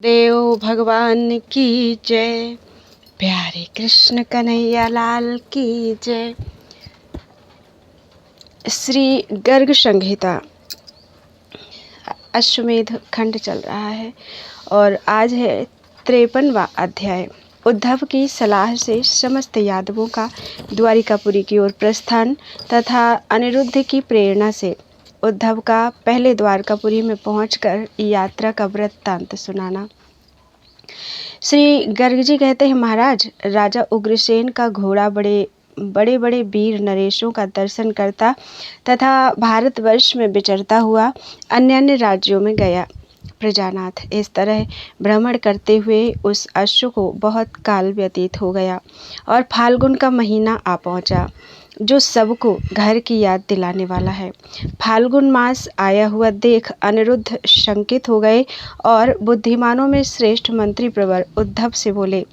देव भगवान की जय। प्यारे कृष्ण कन्हैया लाल की जय। श्री गर्ग संहिता अश्वमेध खंड चल रहा है और आज है 53वां अध्याय। उद्धव की सलाह से समस्त यादवों का द्वारिकापुरी की ओर प्रस्थान तथा अनिरुद्ध की प्रेरणा से उद्धव का पहले द्वारकापुरी में पहुंचकर यात्रा का वृत्तांत सुनाना। श्री गर्ग जी कहते हैं, महाराज, राजा उग्रसेन का घोड़ा बड़े बड़े वीर नरेशों का दर्शन करता तथा भारतवर्ष में विचरता हुआ अन्य अन्य राज्यों में गया। प्रजानाथ, इस तरह भ्रमण करते हुए उस अश्व को बहुत काल व्यतीत हो गया और फाल्गुन का महीना आ पहुंचा, जो सबको घर की याद दिलाने वाला है। फाल्गुन मास आया हुआ देख अनिरुद्ध शंकित हो गए और बुद्धिमानों में श्रेष्ठ मंत्री प्रवर उद्धव से बोले।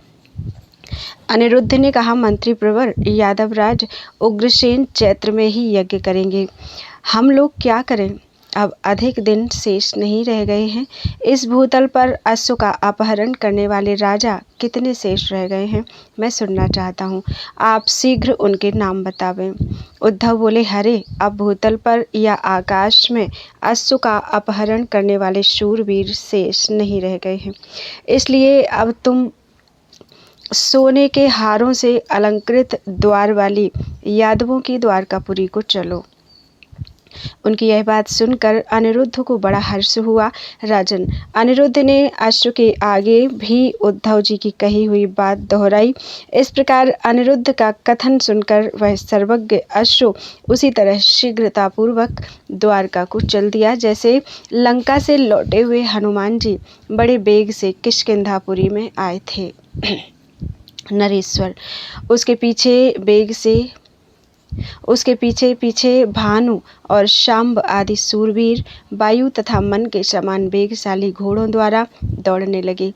अनिरुद्ध ने कहा, मंत्री प्रवर, यादवराज उग्रसेन चैत्र में ही यज्ञ करेंगे, हम लोग क्या करें? अब अधिक दिन शेष नहीं रह गए हैं। इस भूतल पर अश्व का अपहरण करने वाले राजा कितने शेष रह गए हैं, मैं सुनना चाहता हूँ। आप शीघ्र उनके नाम बतावें। उद्धव बोले, हरे, अब भूतल पर या आकाश में अश्व का अपहरण करने वाले शूरवीर शेष नहीं रह गए हैं, इसलिए अब तुम सोने के हारों से अलंकृत द्वार वाली यादवों की द्वारकापुरी को चलो। उनकी यह बात सुनकर अनिरुद्ध को बड़ा हर्ष हुआ। राजन, अनिरुद्ध ने अश्व के आगे भी उद्धव जी की कही हुई बात दोहराई। इस प्रकार अनिरुद्ध का कथन सुनकर वह सर्वज्ञ अश्व उसी तरह शीघ्रतापूर्वक द्वारका को चल दिया, जैसे लंका से लौटे हुए हनुमान जी बड़े वेग से किष्किंधापुरी में आए थे। नरेश्वर, उसके पीछे पीछे भानु और शाम्ब आदि सूरवीर वायु तथा मन के समान वेगशाली घोड़ों द्वारा दौड़ने लगे।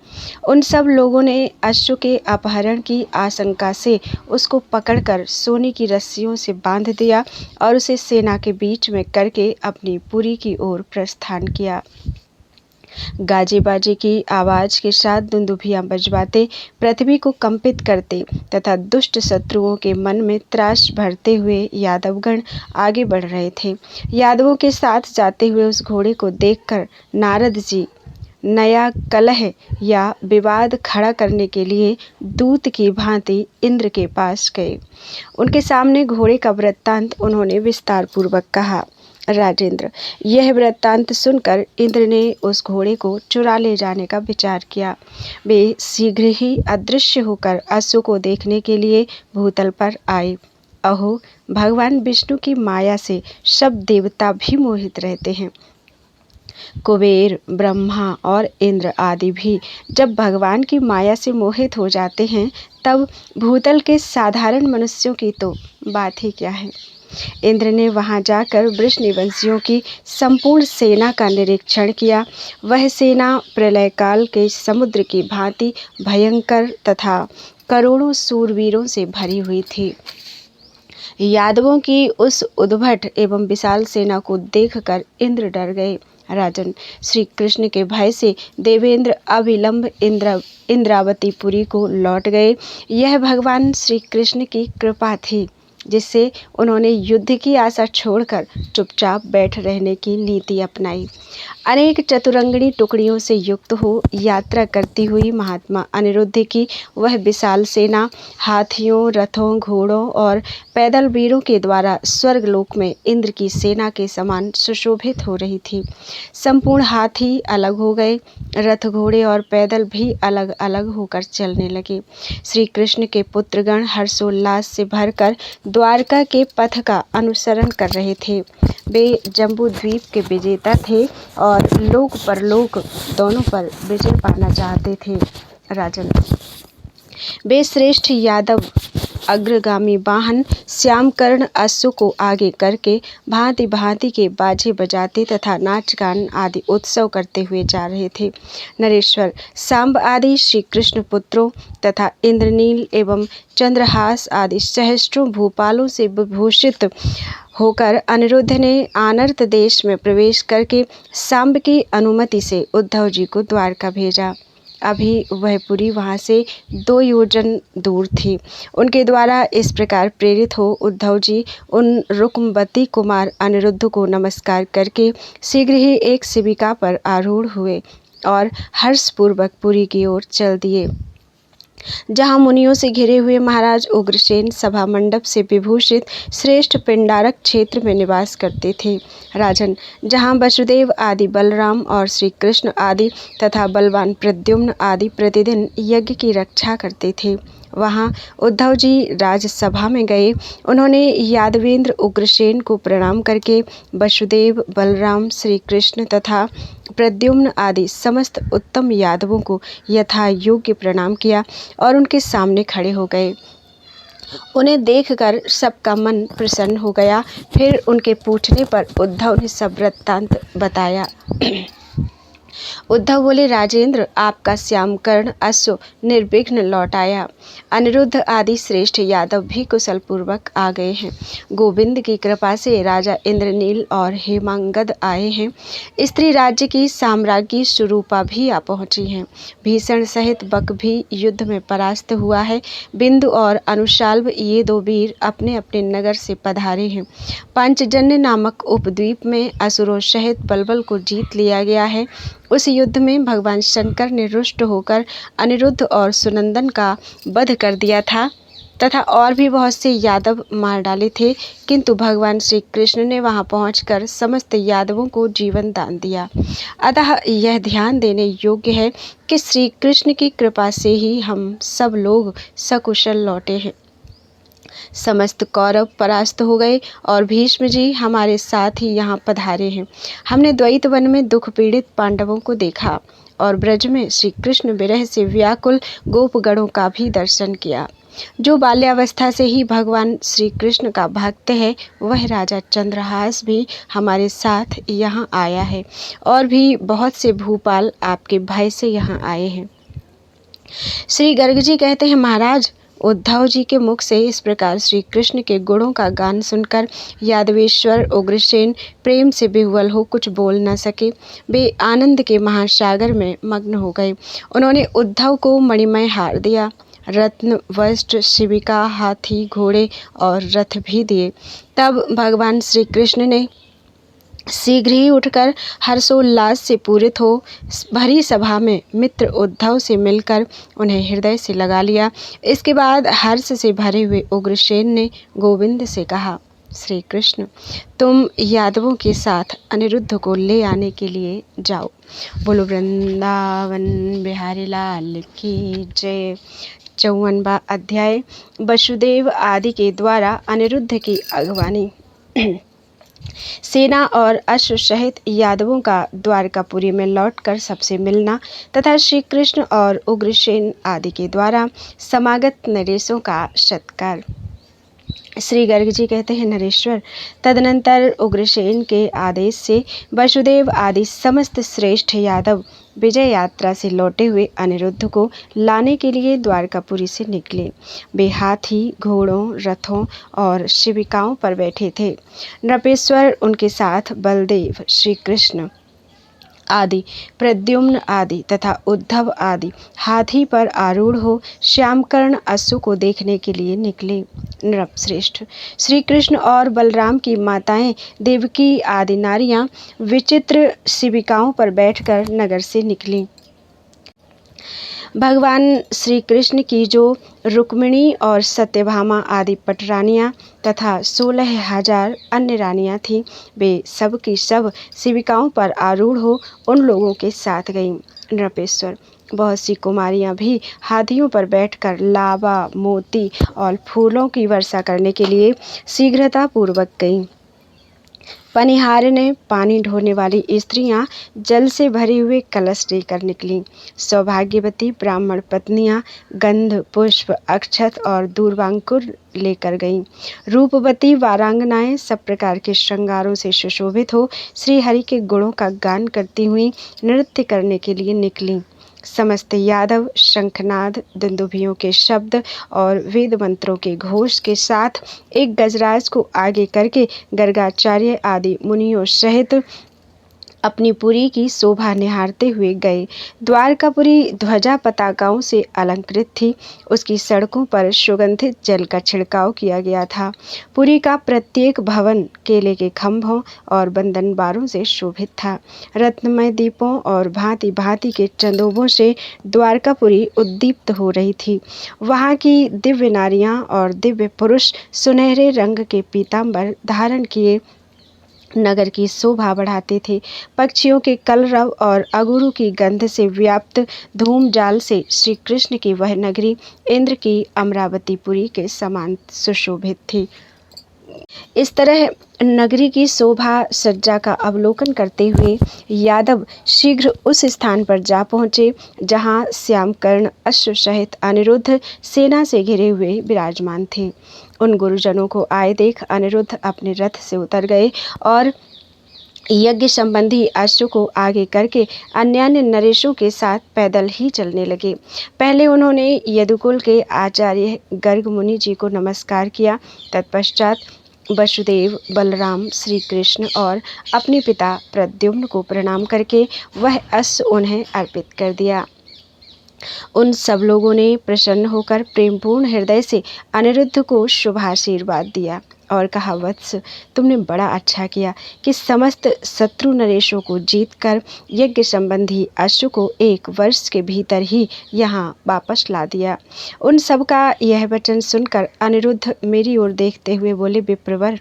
उन सब लोगों ने अश्व के अपहरण की आशंका से उसको पकड़कर सोने की रस्सियों से बांध दिया और उसे सेना के बीच में करके अपनी पुरी की ओर प्रस्थान किया। गाजे बाजे की आवाज के साथ दुंदुभियां बजवाते, पृथ्वी को कंपित करते तथा दुष्ट शत्रुओं के मन में त्रास भरते हुए यादवगण आगे बढ़ रहे थे। यादवों के साथ जाते हुए उस घोड़े को देखकर नारद जी नया कलह या विवाद खड़ा करने के लिए दूत की भांति इंद्र के पास गए। उनके सामने घोड़े का वृत्तांत उन्होंने विस्तार पूर्वक कहा। राजेंद्र, यह वृत्तांत सुनकर इंद्र ने उस घोड़े को चुरा ले जाने का विचार किया। वे शीघ्र ही अदृश्य होकर अश्व को देखने के लिए भूतल पर आए। अहो, भगवान विष्णु की माया से सब देवता भी मोहित रहते हैं। कुबेर, ब्रह्मा और इंद्र आदि भी जब भगवान की माया से मोहित हो जाते हैं, तब भूतल के साधारण मनुष्यों की तो बात ही क्या है। इंद्र ने वहां जाकर वृषनिवंशियों की संपूर्ण सेना का निरीक्षण किया। वह सेना प्रलय काल के समुद्र की भांति भयंकर तथा करोड़ों सूरवीरों से भरी हुई थी। यादवों की उस उद्भट एवं विशाल सेना को देखकर इंद्र डर गए। राजन, श्री कृष्ण के भय से देवेंद्र अविलंब इंद्रावतीपुरी को लौट गए। यह भगवान श्री कृष्ण की कृपा थी, जिससे उन्होंने युद्ध की आशा छोड़कर चुपचाप बैठ रहने की नीति अपनाई। अनेक चतुरंगिणी टुकड़ियों से युक्त हो यात्रा करती हुई महात्मा अनिरुद्ध की वह विशाल सेना हाथियों, रथों, घोड़ों और पैदल वीरों के द्वारा स्वर्गलोक में इंद्र की सेना के समान सुशोभित हो रही थी। संपूर्ण हाथी अलग हो गए, रथ, घोड़े और पैदल भी अलग अलग होकर चलने लगे। श्री कृष्ण के पुत्रगण हर्षोल्लास से भरकर द्वारका के पथ का अनुसरण कर रहे थे। वे जम्बू द्वीप के विजेता थे और लोक परलोक दोनों पर विजय पाना चाहते थे। राजन, वे श्रेष्ठ यादव अग्रगामी वाहन श्यामकर्ण अश्व को आगे करके भांति भांति के बाजे बजाते तथा नाच गान आदि उत्सव करते हुए जा रहे थे। नरेश्वर, सांब आदि श्री कृष्ण पुत्रों तथा इंद्रनील एवं चंद्रहास आदि सहस्त्रों भूपालों से विभूषित होकर अनिरुद्ध ने आनर्त देश में प्रवेश करके सांब की अनुमति से उद्धव जी को द्वारका भेजा। अभी वह पुरी वहाँ से 2 योजन दूर थी। उनके द्वारा इस प्रकार प्रेरित हो उद्धव जी उन रुक्मवती कुमार अनिरुद्ध को नमस्कार करके शीघ्र ही एक शिविका पर आरूढ़ हुए और हर्षपूर्वक पुरी की ओर चल दिए, जहाँ मुनियों से घिरे हुए महाराज उग्रसेन सभा मंडप से विभूषित श्रेष्ठ पिंडारक क्षेत्र में निवास करते थे। राजन, जहाँ वसुदेव आदि बलराम और श्री कृष्ण आदि तथा बलवान प्रद्युम्न आदि प्रतिदिन यज्ञ की रक्षा करते थे, वहाँ उद्धव जी राजसभा में गए। उन्होंने यादवेंद्र उग्रसेन को प्रणाम करके वसुदेव, बलराम, श्री कृष्ण तथा प्रद्युम्न आदि समस्त उत्तम यादवों को यथा योग्य प्रणाम किया और उनके सामने खड़े हो गए। उन्हें देखकर सबका मन प्रसन्न हो गया। फिर उनके पूछने पर उद्धव ने सब वृत्तांत बताया। उद्धव बोले, राजेंद्र, आपका श्यामकर्ण अश्व निर्विघ्न लौट आया। अनिरुद्ध आदि श्रेष्ठ यादव भी कुशल पूर्वक आ गए हैं। गोविंद की कृपा से राजा इंद्रनील और हेमांगद आए हैं। स्त्री राज्य की साम्राज्ञी सुरूपा भी आ पहुंची हैं। भीषण सहित बक भी युद्ध में परास्त हुआ है। बिंदु और अनुशाल्व ये 2 वीर अपने अपने नगर से पधारे हैं। पांचजन्य नामक उपद्वीप में असुरों सहित बलबल को जीत लिया गया है। उस युद्ध में भगवान शंकर ने रुष्ट होकर अनिरुद्ध और सुनंदन का वध कर दिया था तथा और भी बहुत से यादव मार डाले थे, किंतु भगवान श्री कृष्ण ने वहां पहुंचकर समस्त यादवों को जीवन दान दिया। अतः यह ध्यान देने योग्य है कि श्री कृष्ण की कृपा से ही हम सब लोग सकुशल लौटे हैं। समस्त कौरव परास्त हो गए और भीष्म जी हमारे साथ ही यहाँ पधारे हैं। हमने द्वैत वन में दुख पीड़ित पांडवों को देखा और ब्रज में श्री कृष्ण विरह से व्याकुल गोपगणों का भी दर्शन किया। जो बाल्यावस्था से ही भगवान श्री कृष्ण का भक्त है, वह राजा चंद्रहास भी हमारे साथ यहाँ आया है और भी बहुत से भूपाल आपके भय से यहाँ आए हैं। श्री गर्ग जी कहते हैं, महाराज, उद्धव जी के मुख से इस प्रकार श्री कृष्ण के गुणों का गान सुनकर यादवेश्वर उग्रसेन प्रेम से विह्वल हो कुछ बोल न सके। वे आनंद के महासागर में मग्न हो गए। उन्होंने उद्धव को मणिमय हार दिया, रत्न, वस्त्र, शिविका, हाथी, घोड़े और रथ भी दिए। तब भगवान श्री कृष्ण ने शीघ्र ही उठकर हर्षोल्लास से पूरित हो भरी सभा में मित्र उद्धव से मिलकर उन्हें हृदय से लगा लिया। इसके बाद हर्ष से भरे हुए उग्रसेन ने गोविंद से कहा, श्री कृष्ण, तुम यादवों के साथ अनिरुद्ध को ले आने के लिए जाओ। बोलो वृंदावन बिहारी लाल की जय। 54वां अध्याय वसुदेव आदि के द्वारा अनिरुद्ध की अगवानी। सेना और अश्व सहित यादवों का द्वारकापुरी में लौटकर सबसे मिलना तथा श्री कृष्ण और उग्रसेन आदि के द्वारा समागत नरेशों का सत्कार। श्री गर्ग जी कहते हैं, नरेश्वर, तदनंतर उग्रसेन के आदेश से वसुदेव आदि समस्त श्रेष्ठ यादव विजय यात्रा से लौटे हुए अनिरुद्ध को लाने के लिए द्वारकापुरी से निकले। वे हाथी, घोड़ों, रथों और शिविकाओं पर बैठे थे। नृपेश्वर, उनके साथ बलदेव, श्री कृष्ण आदि, प्रद्युम्न आदि तथा उद्धव आदि हाथी पर आरूढ़ हो श्यामकर्ण अश्व को देखने के लिए निकले। नृपश्रेष्ठ, श्री कृष्ण और बलराम की माताएं देवकी आदि नारियां विचित्र शिविकाओं पर बैठकर नगर से निकली। भगवान श्री कृष्ण की जो रुक्मिणी और सत्यभामा आदि पटरानियां तथा 16,000 अन्य रानियां थीं, वे सब की सब शिविकाओं पर आरूढ़ हो उन लोगों के साथ गईं। नृपेश्वर, बहुत सी कुमारियां भी हाथियों पर बैठकर लावा, मोती और फूलों की वर्षा करने के लिए शीघ्रता पूर्वक गईं। पनिहार ने पानी ढोने वाली स्त्रियां जल से भरे हुए कलश लेकर निकलीं। सौभाग्यवती ब्राह्मण पत्नियां गंध, पुष्प, अक्षत और दूर्वांकुर लेकर गईं। रूपवती वारांगनाएं सब प्रकार के श्रृंगारों से सुशोभित हो श्री हरि के गुणों का गान करती हुई नृत्य करने के लिए निकलीं। समस्त यादव शंखनाद, दुंदुभियों के शब्द और वेद मंत्रों के घोष के साथ एक गजराज को आगे करके गर्गाचार्य आदि मुनियों सहित अपनी पुरी की शोभा निहारते हुए गए। द्वारकापुरी ध्वजा पताकाओं से अलंकृत थी। उसकी सड़कों पर सुगंधित जल का छिड़काव किया गया था। पुरी का प्रत्येक भवन केले के खंभों और बंधनबारों से शोभित था। रत्नमय दीपों और भांति भांति के चंदोबों से द्वारकापुरी उद्दीप्त हो रही थी। वहाँ की दिव्य नारियां और दिव्य पुरुष सुनहरे रंग के पीतांबर धारण किए नगर की शोभा बढ़ाते थे। पक्षियों के कलरव और अगुरु की गंध से व्याप्त धूम जाल से श्री कृष्ण की वह नगरी इंद्र की अमरावतीपुरी के समान सुशोभित थी। इस तरह नगरी की शोभा सज्जा का अवलोकन करते हुए यादव शीघ्र उस स्थान पर जा पहुँचे जहाँ श्यामकर्ण अश्व सहित अनिरुद्ध सेना से घिरे हुए विराजमान थे। उन गुरुजनों को आए देख अनिरुद्ध अपने रथ से उतर गए और यज्ञ संबंधी अश्व को आगे करके अन्य नरेशों के साथ पैदल ही चलने लगे। पहले उन्होंने यदुकुल के आचार्य गर्ग मुनि जी को नमस्कार किया। तत्पश्चात वसुदेव, बलराम, श्री कृष्ण और अपने पिता प्रद्युम्न को प्रणाम करके वह अश्व उन्हें अर्पित कर दिया। उन सब लोगों ने प्रसन्न होकर प्रेमपूर्ण हृदय से अनिरुद्ध को शुभाशीर्वाद दिया और कहा, वत्स, तुमने बड़ा अच्छा किया कि समस्त शत्रु नरेशों को जीतकर यज्ञ संबंधी अश्व को 1 वर्ष के भीतर ही यहाँ वापस ला दिया। उन सब का यह वचन सुनकर अनिरुद्ध मेरी ओर देखते हुए बोले, विप्रवर,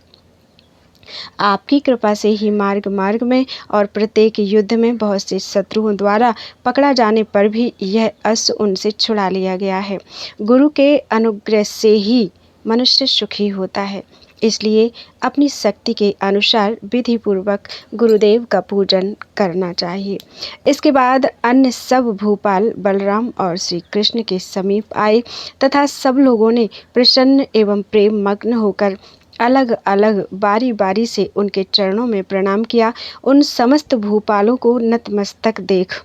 आपकी कृपा से ही मार्ग मार्ग में और प्रत्येक युद्ध में बहुत से शत्रुओं द्वारा पकड़ा जाने पर भी यह अश्व उनसे छुड़ा लिया गया है। गुरु के अनुग्रह से ही मनुष्य सुखी होता है। इसलिए अपनी शक्ति के अनुसार विधि पूर्वक गुरुदेव का पूजन करना चाहिए। इसके बाद अन्य सब भूपाल बलराम और श्री कृष्ण के समीप आए तथा सब लोगों ने प्रसन्न एवं प्रेम मग्न होकर अलग अलग बारी बारी से उनके चरणों में प्रणाम किया। उन समस्त भूपालों को नतमस्तक देख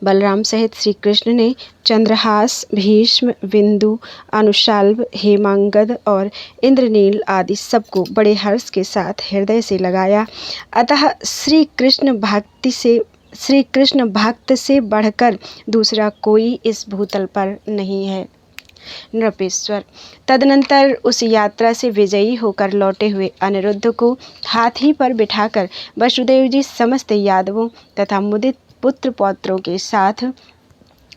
बलराम सहित श्री कृष्ण ने चंद्रहास, भीष्म, बिंदु, अनुशाल्व, हेमांगद और इंद्रनील आदि सबको बड़े हर्ष के साथ हृदय से लगाया। अतः श्री कृष्ण भक्त से बढ़कर दूसरा कोई इस भूतल पर नहीं है। नृपेश्वर। तदनंतर उस यात्रा से विजयी होकर लौटे हुए अनिरुद्ध को हाथी पर बिठाकर वसुदेव जी समस्त यादवों तथा मुदित पुत्र पौत्रों के साथ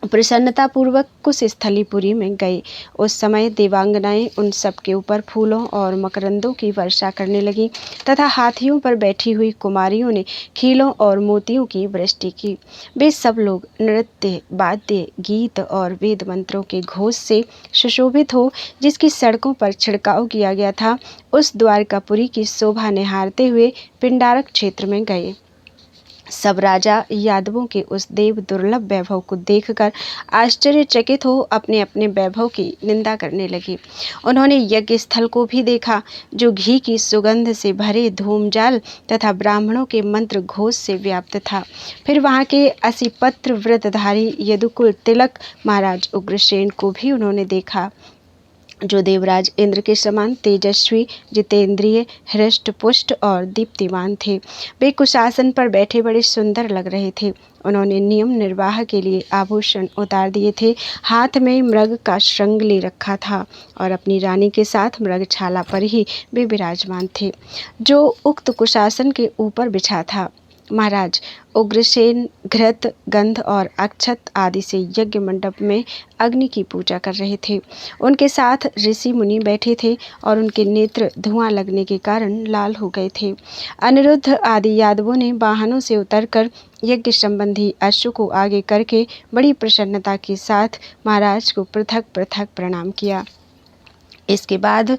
प्रसन्नतापूर्वक कुश स्थलीपुरी में गए। उस समय देवांगनाएं उन सब के ऊपर फूलों और मकरंदों की वर्षा करने लगी तथा हाथियों पर बैठी हुई कुमारियों ने खीलों और मोतियों की वृष्टि की। वे सब लोग नृत्य, वाद्य, गीत और वेद मंत्रों के घोष से सुशोभित हो जिसकी सड़कों पर छिड़काव किया गया था, उस द्वारकापुरी की शोभा निहारते हुए पिंडारक क्षेत्र में गए। सब राजा यादवों के उस देव दुर्लभ वैभव को देखकर आश्चर्यचकित हो अपने अपने वैभव की निंदा करने लगे। उन्होंने यज्ञ स्थल को भी देखा जो घी की सुगंध से भरे धूमजाल तथा ब्राह्मणों के मंत्र घोष से व्याप्त था। फिर वहाँ के असिपत्र व्रतधारी यदुकुल तिलक महाराज उग्रसेन को भी उन्होंने देखा जो देवराज इंद्र के समान तेजस्वी, जितेंद्रिय, हृष्ट पुष्ट और दीप्तिमान थे। वे कुशासन पर बैठे बड़े सुंदर लग रहे थे। उन्होंने नियम निर्वाह के लिए आभूषण उतार दिए थे, हाथ में मृग का श्रृंग ले रखा था और अपनी रानी के साथ मृगछाला पर ही वे विराजमान थे जो उक्त कुशासन के ऊपर बिछा था। महाराज उग्रसेन घृत, गंध और अक्षत आदि से यज्ञ मंडप में अग्नि की पूजा कर रहे थे। उनके साथ ऋषि मुनि बैठे थे और उनके नेत्र धुआं लगने के कारण लाल हो गए थे। अनिरुद्ध आदि यादवों ने वाहनों से उतरकर यज्ञ संबंधी अश्व को आगे करके बड़ी प्रसन्नता के साथ महाराज को पृथक पृथक प्रणाम किया। इसके बाद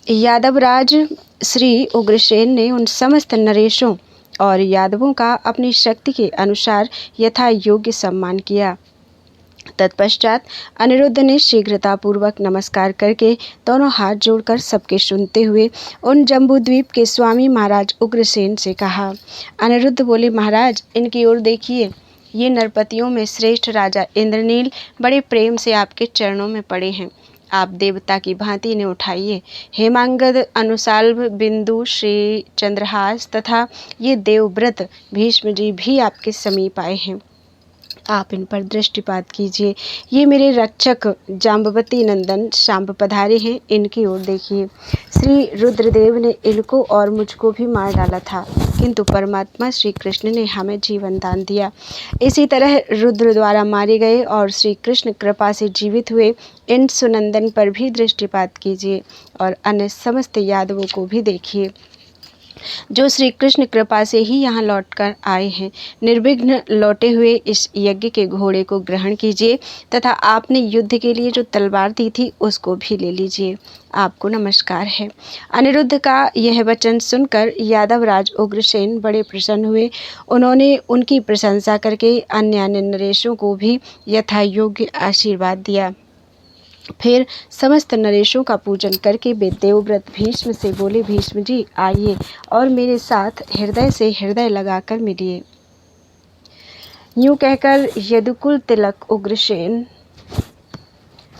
यादवराज श्री उग्रसेन ने उन समस्त नरेशों और यादवों का अपनी शक्ति के अनुसार यथा योग्य सम्मान किया। तत्पश्चात अनिरुद्ध ने शीघ्रतापूर्वक नमस्कार करके दोनों हाथ जोड़कर सबके सुनते हुए उन जम्बूद्वीप के स्वामी महाराज उग्रसेन से कहा। अनिरुद्ध बोले, महाराज, इनकी ओर देखिए। ये नरपतियों में श्रेष्ठ राजा इंद्रनील बड़े प्रेम से आपके चरणों में पड़े हैं। आप देवता की भांति ने उठाइए। हेमांगद, अनुसाल्भ, बिंदु, श्री चंद्रहास तथा ये देवव्रत भीष्म जी भी आपके समीप आए हैं। आप इन पर दृष्टिपात कीजिए। ये मेरे रक्षक जाम्बवती नंदन शांब पधारे हैं, इनकी ओर देखिए। श्री रुद्रदेव ने इनको और मुझको भी मार डाला था, किंतु परमात्मा श्री कृष्ण ने हमें जीवन दान दिया। इसी तरह रुद्र द्वारा मारे गए और श्री कृष्ण कृपा से जीवित हुए इन सुनंदन पर भी दृष्टिपात कीजिए और अन्य समस्त यादवों को भी देखिए, जो श्री कृष्ण कृपा से ही यहाँ लौटकर आए हैं। निर्विघ्न लौटे हुए इस यज्ञ के घोड़े को ग्रहण कीजिए तथा आपने युद्ध के लिए जो तलवार दी थी उसको भी ले लीजिए। आपको नमस्कार है। अनिरुद्ध का यह वचन सुनकर यादवराज उग्रसेन बड़े प्रसन्न हुए। उन्होंने उनकी प्रशंसा करके अन्य अन्य नरेशों को भी यथा योग्य आशीर्वाद दिया। फिर समस्त नरेशों का पूजन करके वे देवव्रत भीष्म से बोले, भीष्म जी आइए और मेरे साथ हृदय से हृदय लगाकर मिलिए। यूं कहकर यदुकुल तिलक उग्रसेन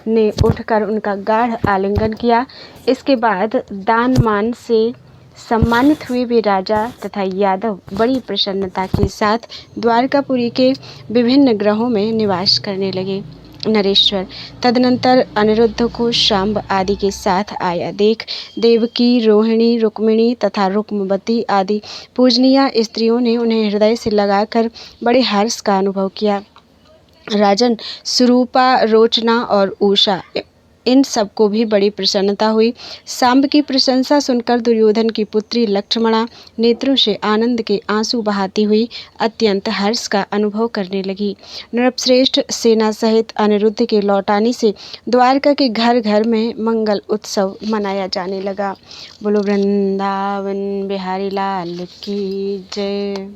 ने उठकर उनका गाढ़ आलिंगन किया। इसके बाद दान मान से सम्मानित हुए वे राजा तथा यादव बड़ी प्रसन्नता के साथ द्वारकापुरी के विभिन्न ग्रहों में निवास करने लगे। नरेश्वर तदनंतर अनिरुद्ध को शांब आदि के साथ आया देख देवकी, रोहिणी, रुक्मिणी तथा रुक्मवती आदि पूजनीय स्त्रियों ने उन्हें हृदय से लगाकर बड़े हर्ष का अनुभव किया। राजन, सुरूपा, रोचना और उषा इन सबको भी बड़ी प्रसन्नता हुई। सांब की प्रशंसा सुनकर दुर्योधन की पुत्री लक्ष्मणा नेत्रों से आनंद के आंसू बहाती हुई अत्यंत हर्ष का अनुभव करने लगी। नृपश्रेष्ठ सेना सहित अनिरुद्ध के लौटाने से द्वारका के घर घर में मंगल उत्सव मनाया जाने लगा। बोलो वृंदावन बिहारी लाल की जय।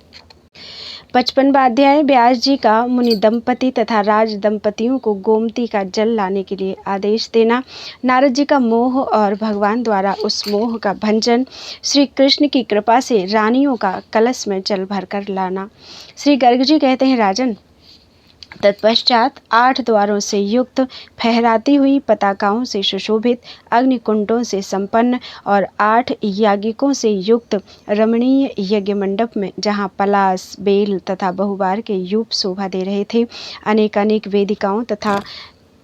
55वां अध्याय व्यास जी का मुनि दंपति तथा राज दंपतियों को गोमती का जल लाने के लिए आदेश देना, नारद जी का मोह और भगवान द्वारा उस मोह का भंजन, श्री कृष्ण की कृपा से रानियों का कलश में जल भरकर लाना। श्री गर्ग जी कहते हैं, राजन, तत्पश्चात 8 द्वारों से युक्त, फहराती हुई पताकाओं से सुशोभित, अग्निकुंडों से संपन्न और 8 यागिकों से युक्त रमणीय यज्ञ मंडप में, जहाँ पलाश, बेल तथा बहुबार के यूप शोभा दे रहे थे, अनेकानेक वेदिकाओं तथा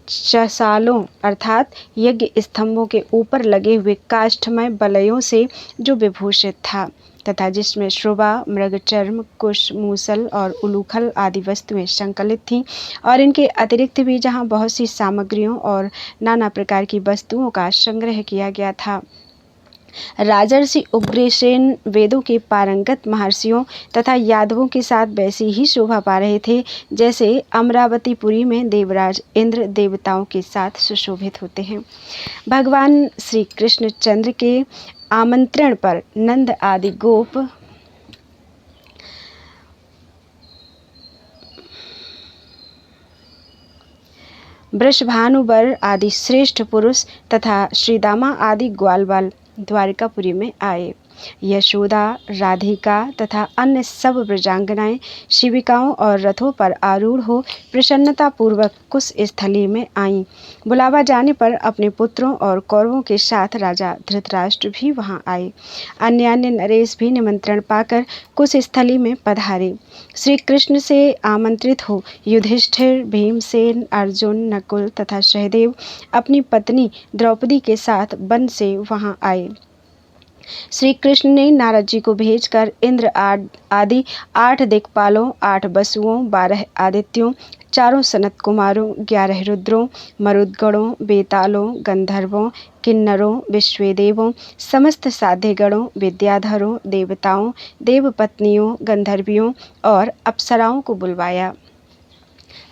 चसालों अर्थात यज्ञ स्तंभों के ऊपर लगे हुए काष्ठमय बलयों से जो विभूषित था तथा जिसमें श्रोभा, मृगचर्म, कुश, मूसल और उलूखल आदि वस्तुएं संकलित थीं, और इनके अतिरिक्त भी जहाँ बहुत सी सामग्रियों और नाना प्रकार की वस्तुओं का संग्रह किया गया था। राजर्षि उग्रसेन वेदों के पारंगत महर्षियों तथा यादवों के साथ वैसी ही शोभा पा रहे थे जैसे अमरावतीपुरी में देवराज इंद्र देवताओं के साथ सुशोभित होते हैं। भगवान श्री कृष्णचंद्र के आमंत्रण पर नंद आदि गोप वृषभानुवर आदि श्रेष्ठ पुरुष तथा श्रीदामा आदि ग्वालवाल द्वारकापुरी में आए। यशोदा, राधिका तथा अन्य सब ब्रजांगनाएं शिविकाओं और रथों पर आरूढ़ हो प्रसन्नता पूर्वक कुश स्थली में आईं। बुलावा जाने पर अपने पुत्रों और कौरवों के साथ राजा धृतराष्ट्र भी वहां आए। अन्य अन्य नरेश भी निमंत्रण पाकर कुश स्थली में पधारे। श्री कृष्ण से आमंत्रित हो युधिष्ठिर, भीमसेन, अर्जुन, नकुल तथा सहदेव अपनी पत्नी द्रौपदी के साथ वन से वहां आए। श्री कृष्ण ने नारद जी को भेजकर इंद्र आदि 8 दिक्पालों, 8 वसुओं, 12 आदित्यों, 4 सनत कुमारों, 11 रुद्रों, मरुदगणों, बेतालों, गंधर्वों, किन्नरों, विश्वेदेवों, समस्त साध्यगणों, विद्याधरों, देवताओं, देवपत्नियों, गंधर्वियों और अप्सराओं को बुलवाया।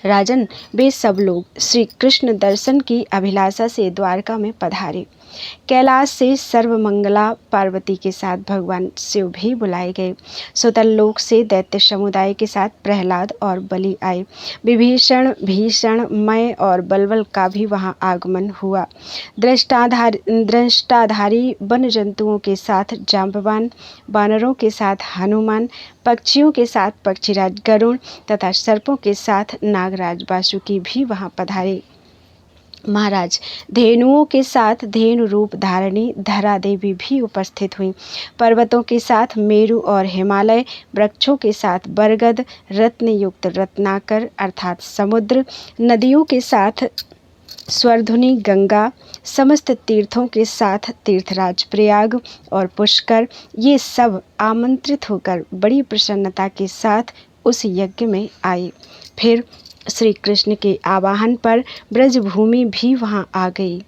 राजन, वे सब लोग श्री कृष्ण दर्शन की अभिलाषा से द्वारका में पधारे। कैलाश से सर्वमंगला पार्वती के साथ भगवान शिव भी बुलाए गए। सुतल लोक से दैत्य समुदाय के साथ प्रहलाद और बलि आए। विभीषण, भीषण, मय और बलवल का भी वहां आगमन हुआ। दृष्टाधारी वन जंतुओं के साथ जाम्बवान, वानरों के साथ हनुमान, पक्षियों के साथ पक्षीराज गरुण तथा सर्पों के साथ नागराज वासुकी भी वहां पधारे। महाराज, धेनुओं के साथ धेनु रूप धारिणी धरा देवी भी उपस्थित हुई। पर्वतों के साथ मेरु और हिमालय, वृक्षों के साथ बरगद, रत्न युक्त रत्नाकर अर्थात समुद्र, नदियों के साथ स्वर्धुनी गंगा, समस्त तीर्थों के साथ तीर्थराज प्रयाग और पुष्कर, ये सब आमंत्रित होकर बड़ी प्रसन्नता के साथ उस यज्ञ में आए। फिर श्री कृष्ण के आवाहन पर ब्रजभूमि भी वहां आ गई।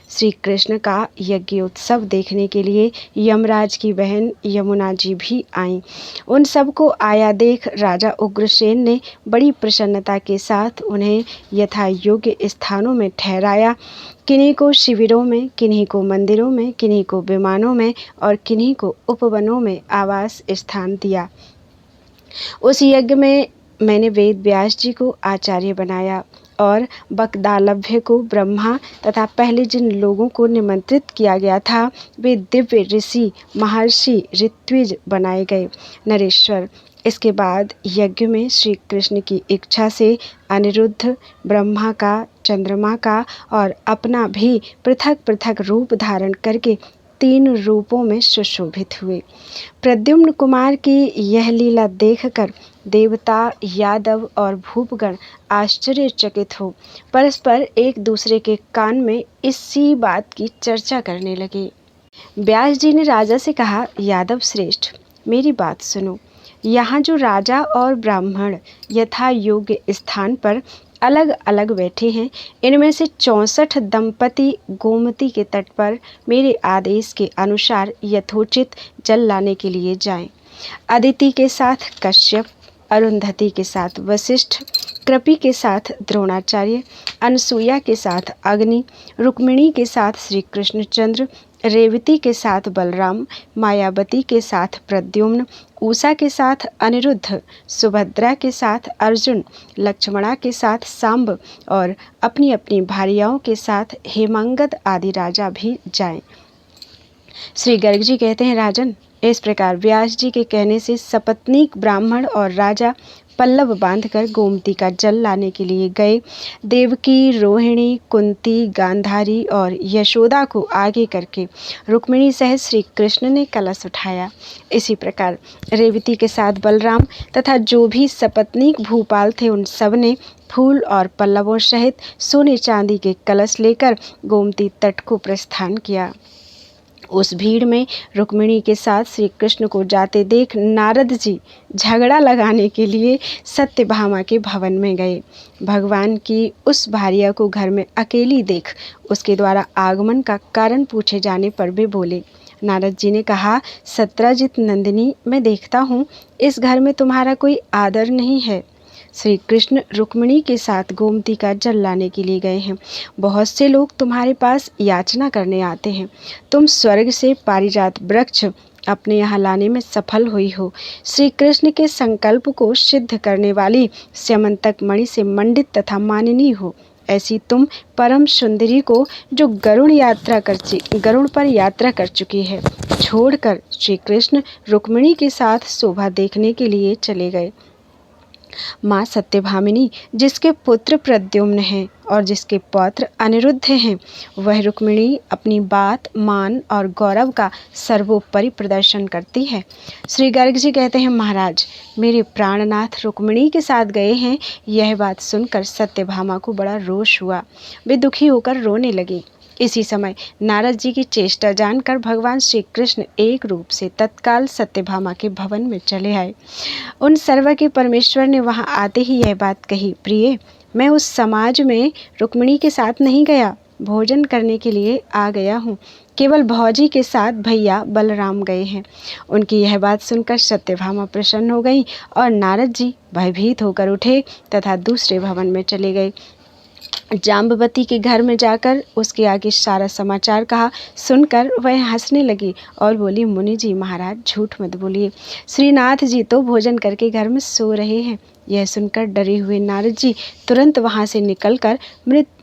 श्री कृष्ण का यज्ञोत्सव देखने के लिए यमराज की बहन यमुना जी भी आईं। उन सबको आया देख राजा उग्रसेन ने बड़ी प्रसन्नता के साथ उन्हें यथा योग्य स्थानों में ठहराया। किन्हीं को शिविरों में, किन्हीं को मंदिरों में, किन्हीं को विमानों में और किन्हीं को उपवनों में आवास स्थान दिया। उस यज्ञ में मैंने वेद व्यास जी को आचार्य बनाया और बकदालभ्य को ब्रह्मा तथा पहले जिन लोगों को निमंत्रित किया गया था वे दिव्य ऋषि महर्षि ऋत्विज बनाए गए। नरेश्वर, इसके बाद यज्ञ में श्री कृष्ण की इच्छा से अनिरुद्ध ब्रह्मा का, चंद्रमा का और अपना भी पृथक पृथक रूप धारण करके 3 रूपों में सुशोभित हुए। प्रद्युम्न कुमार की यह लीला देखकर देवता, यादव और भूपगण आश्चर्यचकित हो परस्पर एक दूसरे के कान में इसी बात की चर्चा करने लगे। व्यास जी ने राजा से कहा, यादव श्रेष्ठ, मेरी बात सुनो। यहाँ जो राजा और ब्राह्मण यथा योग्य स्थान पर अलग अलग बैठे हैं, इनमें से 64 दंपति गोमती के तट पर मेरे आदेश के अनुसार यथोचित जल लाने के लिए जाएं। अदिति के साथ कश्यप, अरुंधति के साथ वशिष्ठ, कृपि के साथ द्रोणाचार्य, अनसुया के साथ अग्नि, रुक्मिणी के साथ श्री कृष्णचंद्र, रेवती के साथ बलराम, मायावती के साथ प्रद्युम्न, उषा के साथ अनिरुद्ध, सुभद्रा के साथ अर्जुन, लक्ष्मणा के साथ सांब और अपनी अपनी भार्याओं के साथ हेमांगद आदि राजा भी जाएं। श्री गर्ग जी कहते हैं, राजन, इस प्रकार व्यास जी के कहने से सपत्नीक ब्राह्मण और राजा पल्लव बांधकर गोमती का जल लाने के लिए गए। देवकी, रोहिणी, कुंती, गांधारी और यशोदा को आगे करके रुक्मिणी सहित श्री कृष्ण ने कलश उठाया। इसी प्रकार रेवती के साथ बलराम तथा जो भी सपत्नीक भूपाल थे उन सब ने फूल और पल्लवों सहित सोने चांदी के कलश लेकर गोमती तट को प्रस्थान किया। उस भीड़ में रुक्मिणी के साथ श्री कृष्ण को जाते देख नारद जी झगड़ा लगाने के लिए सत्यभामा के भवन में गए। भगवान की उस भार्या को घर में अकेली देख उसके द्वारा आगमन का कारण पूछे जाने पर वे बोले, नारद जी ने कहा, सत्राजित नंदिनी, मैं देखता हूँ इस घर में तुम्हारा कोई आदर नहीं है। श्री कृष्ण रुक्मिणी के साथ गोमती का जल लाने के लिए गए हैं। बहुत से लोग तुम्हारे पास याचना करने आते हैं। तुम स्वर्ग से पारिजात वृक्ष अपने यहाँ लाने में सफल हुई हो। श्री कृष्ण के संकल्प को सिद्ध करने वाली स्यमंतक मणि से मंडित तथा माननीय हो। ऐसी तुम परम सुंदरी को जो गरुड़ पर यात्रा कर चुकी है छोड़कर श्री कृष्ण रुक्मिणी के साथ शोभा देखने के लिए चले गए। माँ सत्यभामिनी, जिसके पुत्र प्रद्युम्न हैं और जिसके पौत्र अनिरुद्ध हैं, वह रुक्मिणी अपनी बात, मान और गौरव का सर्वोपरि प्रदर्शन करती है। श्री गर्ग जी कहते हैं, महाराज, मेरे प्राणनाथ रुक्मिणी के साथ गए हैं। यह बात सुनकर सत्यभामा को बड़ा रोष हुआ। वे दुखी होकर रोने लगी। इसी समय नारद जी की चेष्टा जानकर भगवान श्री कृष्ण एक रूप से तत्काल सत्यभामा के भवन में चले आए। उन सर्व के परमेश्वर ने वहां आते ही यह बात कही, प्रिय, मैं उस समाज में रुक्मिणी के साथ नहीं गया, भोजन करने के लिए आ गया हूँ। केवल भौजी के साथ भैया बलराम गए हैं। उनकी यह बात सुनकर सत्यभामा प्रसन्न हो गई और नारद जी भयभीत होकर उठे तथा दूसरे भवन में चले गए। जाम्बवती के घर में जाकर उसके आगे सारा समाचार कहा। सुनकर वह हंसने लगी और बोली, मुनि जी महाराज, झूठ मत बोलिए, श्रीनाथ जी तो भोजन करके घर में सो रहे हैं। यह सुनकर डरे हुए नारद जी तुरंत वहां से निकलकर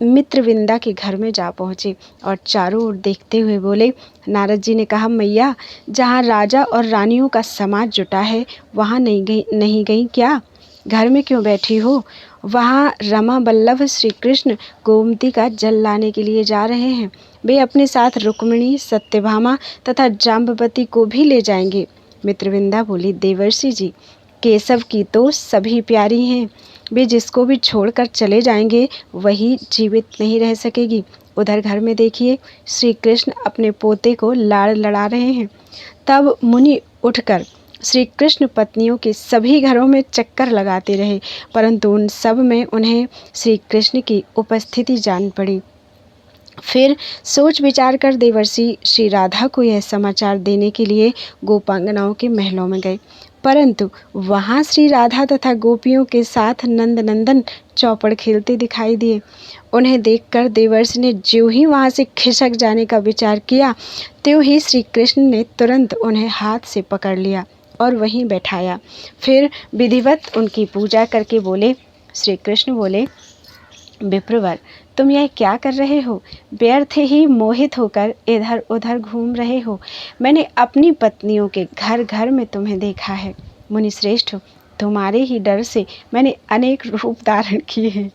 मित्रविंदा के घर में जा पहुंचे और चारों ओर देखते हुए बोले। नारद जी ने कहा, मैया, जहाँ राजा और रानियों का समाज जुटा है वहाँ नहीं गई क्या? घर में क्यों बैठी हो? वहाँ रमा बल्लभ श्री कृष्ण गोमती का जल लाने के लिए जा रहे हैं। वे अपने साथ रुक्मिणी, सत्यभामा तथा जाम्बवती को भी ले जाएंगे। मित्रविंदा बोली, देवर्षि जी, केशव की तो सभी प्यारी हैं। वे जिसको भी छोड़कर चले जाएंगे वही जीवित नहीं रह सकेगी। उधर घर में देखिए, श्री कृष्ण अपने पोते को लाड़ लड़ा रहे हैं। तब मुनि उठकर श्री कृष्ण पत्नियों के सभी घरों में चक्कर लगाते रहे, परंतु उन सब में उन्हें श्री कृष्ण की उपस्थिति जान पड़ी। फिर सोच विचार कर देवर्षि श्री राधा को यह समाचार देने के लिए गोपांगनाओं के महलों में गए, परंतु वहाँ श्री राधा तथा गोपियों के साथ नंदनंदन चौपड़ खेलते दिखाई दिए। उन्हें देखकर देवर्षि ने ज्यों ही वहाँ से खिसक जाने का विचार किया, त्यों ही श्री कृष्ण ने तुरंत उन्हें हाथ से पकड़ लिया और वहीं बैठाया। फिर विधिवत उनकी पूजा करके बोले, श्री कृष्ण बोले, विप्रवर, तुम यह क्या कर रहे हो? व्यर्थ ही मोहित होकर इधर उधर घूम रहे हो। मैंने अपनी पत्नियों के घर घर में तुम्हें देखा है। मुनि श्रेष्ठ, तुम्हारे ही डर से मैंने अनेक रूप धारण किए हैं।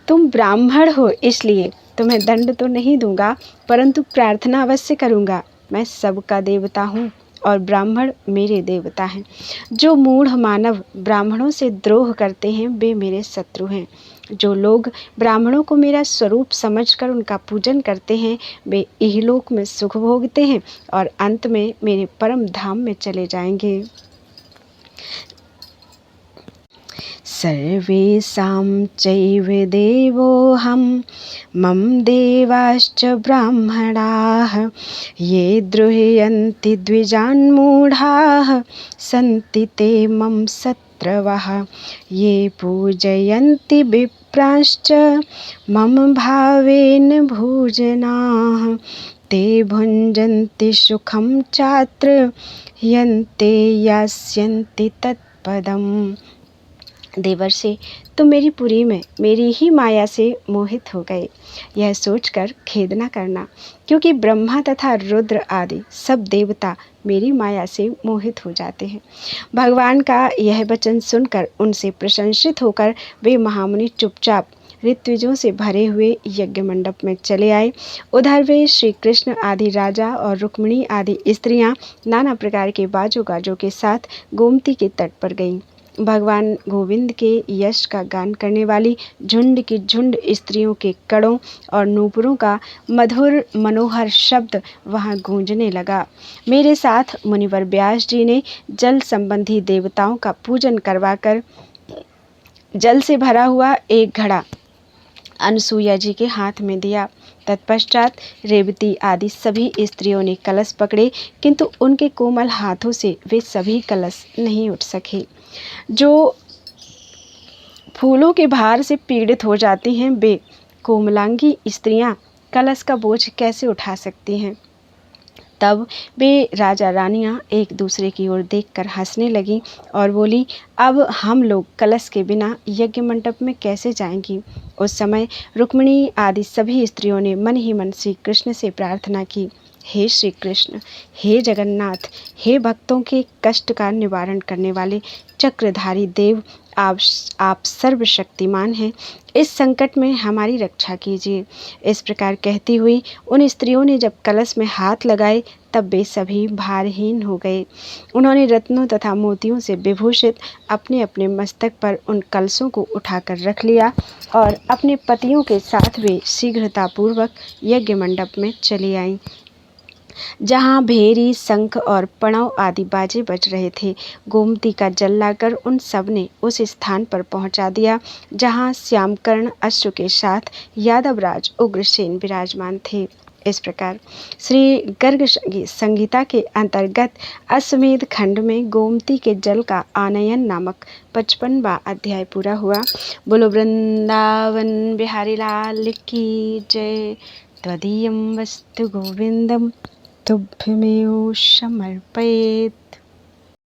तुम ब्राह्मण हो, इसलिए तुम्हें दंड तो नहीं दूंगा, परंतु प्रार्थना अवश्य करूंगा। मैं सबका देवता हूँ और ब्राह्मण मेरे देवता हैं। जो मूढ़ मानव ब्राह्मणों से द्रोह करते हैं वे मेरे शत्रु हैं। जो लोग ब्राह्मणों को मेरा स्वरूप समझकर उनका पूजन करते हैं वे इहलोक में सुख भोगते हैं और अंत में मेरे परम धाम में चले जाएंगे। सर्वेषां चैव देवोऽहं मम देवाश्च ब्राह्मणाः ये द्रुह्यन्ति द्विजान्मूढाः सन्ति ते मम शत्रवः ये पूजयन्ति विप्रांश्च मम भावेन भोजनाः ते भुञ्जन्ति सुखं चात्र यन्ते यास्यन्ति तत्पदम्। देवर्षि, तुम मेरी पुरी में मेरी ही माया से मोहित हो गए। यह सोचकर खेद न करना, क्योंकि ब्रह्मा तथा रुद्र आदि सब देवता मेरी माया से मोहित हो जाते हैं। भगवान का यह वचन सुनकर उनसे प्रशंसित होकर वे महामुनि चुपचाप ऋत्विजों से भरे हुए यज्ञ मंडप में चले आए। उधर वे श्री कृष्ण आदि राजा और रुक्मिणी आदि स्त्रियां नाना प्रकार के बाजों गाजों के साथ गोमती के तट पर गईं। भगवान गोविंद के यश का गान करने वाली झुंड की झुंड स्त्रियों के कड़ों और नूपुरों का मधुर मनोहर शब्द वहां गूंजने लगा। मेरे साथ मुनिवर व्यास जी ने जल संबंधी देवताओं का पूजन करवाकर जल से भरा हुआ एक घड़ा अनसुईया जी के हाथ में दिया। तत्पश्चात रेवती आदि सभी स्त्रियों ने कलश पकड़े, किंतु उनके कोमल हाथों से वे सभी कलश नहीं उठ सके। जो फूलों के भार से पीड़ित हो जाती हैं वे कोमलांगी स्त्रियां कलश का बोझ कैसे उठा सकती हैं? तब वे राजा रानियां एक दूसरे की ओर देखकर हंसने लगीं और बोली, अब हम लोग कलश के बिना यज्ञ मंडप में कैसे जाएंगी? उस समय रुक्मिणी आदि सभी स्त्रियों ने मन ही मन श्री कृष्ण से प्रार्थना की, हे श्री कृष्ण, हे जगन्नाथ, हे भक्तों के कष्ट का निवारण करने वाले चक्रधारी देव, आप सर्वशक्तिमान हैं। इस संकट में हमारी रक्षा कीजिए। इस प्रकार कहती हुई उन स्त्रियों ने जब कलश में हाथ लगाए तब वे सभी भारहीन हो गए। उन्होंने रत्नों तथा मोतियों से विभूषित अपने अपने मस्तक पर उन कलशों को उठाकर रख लिया और अपने पतियों के साथ वे शीघ्रतापूर्वक यज्ञ मंडप में चली आईं, जहाँ भेरी, शंख और पणव आदि बाजे बज रहे थे। गोमती का जल लाकर उन सब ने उस स्थान पर पहुंचा दिया जहाँ श्यामकर्ण अश्व के साथ यादवराज उग्रसेन विराजमान थे। इस प्रकार श्री गर्ग संगीता के अंतर्गत अश्वमेध खंड में गोमती के जल का आनयन नामक 55वां अध्याय पूरा हुआ। बोलो वृंदावन बिहारी लाल की जय। त्वदीयं वस्तु गोविंदम तुभ्यमेव समर्पयेत्।